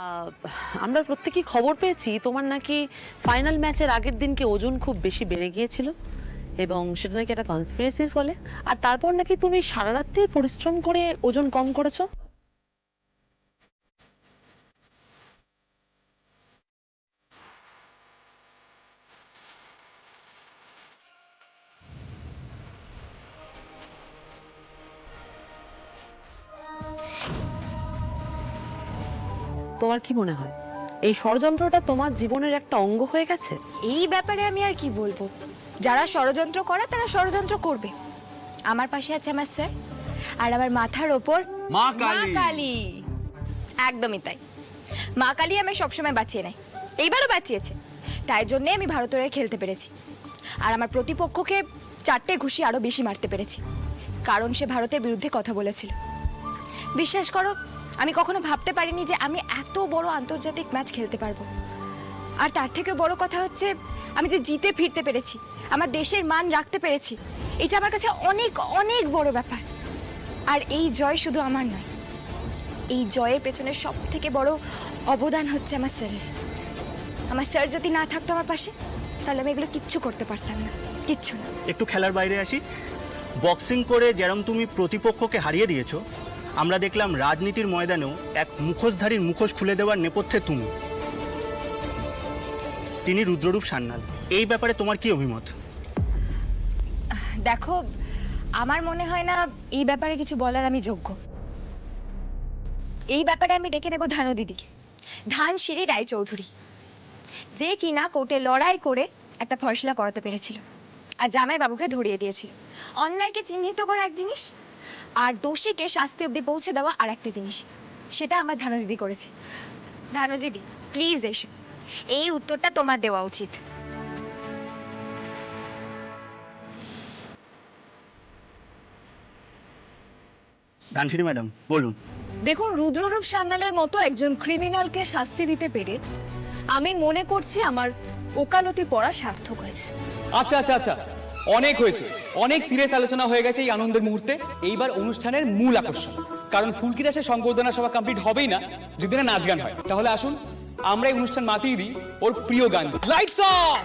আহ, আমরা প্রত্যেকেই খবর পেয়েছি তোমার নাকি ফাইনাল ম্যাচের আগের দিনকে ওজন খুব বেশি বেড়ে গিয়েছিল এবং সেটা নাকি একটা কনস্পিরেসির ফলে। আর তারপর নাকি তুমি সারা রাত্রি পরিশ্রম করে ওজন কম করেছো। তোমার কি মনে হয় এই ষড়যন্ত্রটা তোমার জীবনের একটা অঙ্গ হয়ে গেছে? এই ব্যাপারে আমি আর কি বলবো, যারা ষড়যন্ত্র করে তারা ষড়যন্ত্র করবে। আমার পাশে আছে আমার স্যার, আর আমার মাথার ওপর মা মা কালী। কালী। একদমই তাই, মা কালী আমি সবসময় বাঁচিয়ে নেয়, এইবারও বাঁচিয়েছে। তাই জন্যে আমি ভারতের হয়ে খেলতে পেরেছি, আর আমার প্রতিপক্ষকে 4টে ঘুষি আরো বেশি মারতে পেরেছি, কারণ সে ভারতের বিরুদ্ধে কথা বলেছিল। বিশ্বাস করো, আমি কখনো ভাবতে পারিনি যে আমি এত বড় আন্তর্জাতিক ম্যাচ খেলতে পারবো। আর তার থেকে বড় কথা হচ্ছে, আমি যে জিতে ফিরতে পেরেছি, আমার দেশের মান রাখতে পেরেছি, এটা আমার কাছে অনেক অনেক বড় ব্যাপার। আর এই জয় শুধু আমার নয়, এই জয়ের পেছনে সব থেকে বড় অবদান হচ্ছে আমার স্যারের। আমার স্যার যদি না থাকতো আমার পাশে, তাহলে আমি এগুলো কিচ্ছু করতে পারতাম না, কিচ্ছু না। একটু খেলার বাইরে আসি। বক্সিং করে যেরকম তুমি প্রতিপক্ষকে হারিয়ে দিয়েছো, আমরা দেখলাম রাজনীতির ময়দানেও এক মুখোশধারীর মুখোশ খুলে দেওয়ার নেপথ্যে তুমি। তিনি রুদ্ররূপ সান্যাল। এই ব্যাপারে তোমার কি অভিমত? দেখো, আমার মনে হয় না এই ব্যাপারে কিছু বলার আমি যোগ্য। এই ব্যাপারে আমি ডেকে নেব ধানু দিদিকে, ধানসিঁড়ি রায়চৌধুরী, যে কিনা কোর্টে লড়াই করে একটা ফয়সলা করাতে পেরেছিল, আর জামাই বাবুকে ধরিয়ে দিয়েছিল। অন্যায়কে চিহ্নিত করা এক জিনিস, আর দোষীকে শাস্তি অবধি পৌঁছে দেওয়া আর একটা জিনিস। সেটা আমার ধানু দিদি করেছে। ধানু দিদি, প্লিজ এসো, এই উত্তরটা তোমার দেওয়া উচিত। ধানসিঁড়ি ম্যাডাম বলুন। দেখুন, রুদ্ররূপ সান্যালের মতো একজন ক্রিমিনালকে শাস্তি দিতে পেরে আমি মনে করছি আমার ওকালতি পড়া সার্থক হয়েছে। আচ্ছা আচ্ছা আচ্ছা, অনেক হয়েছে, অনেক সিরিয়াস আলোচনা হয়ে গেছে এই আনন্দের মুহূর্তে। এইবার অনুষ্ঠানের মূল আকর্ষণ, কারণ ফুলকি দাসের সংবর্ধনা সভা কমপ্লিট হবেই না যদি না নাচ গান হয়। তাহলে আসুন আমরা এই অনুষ্ঠান মাতিয়ে দিই ওর প্রিয় গান, লাইটস অফ।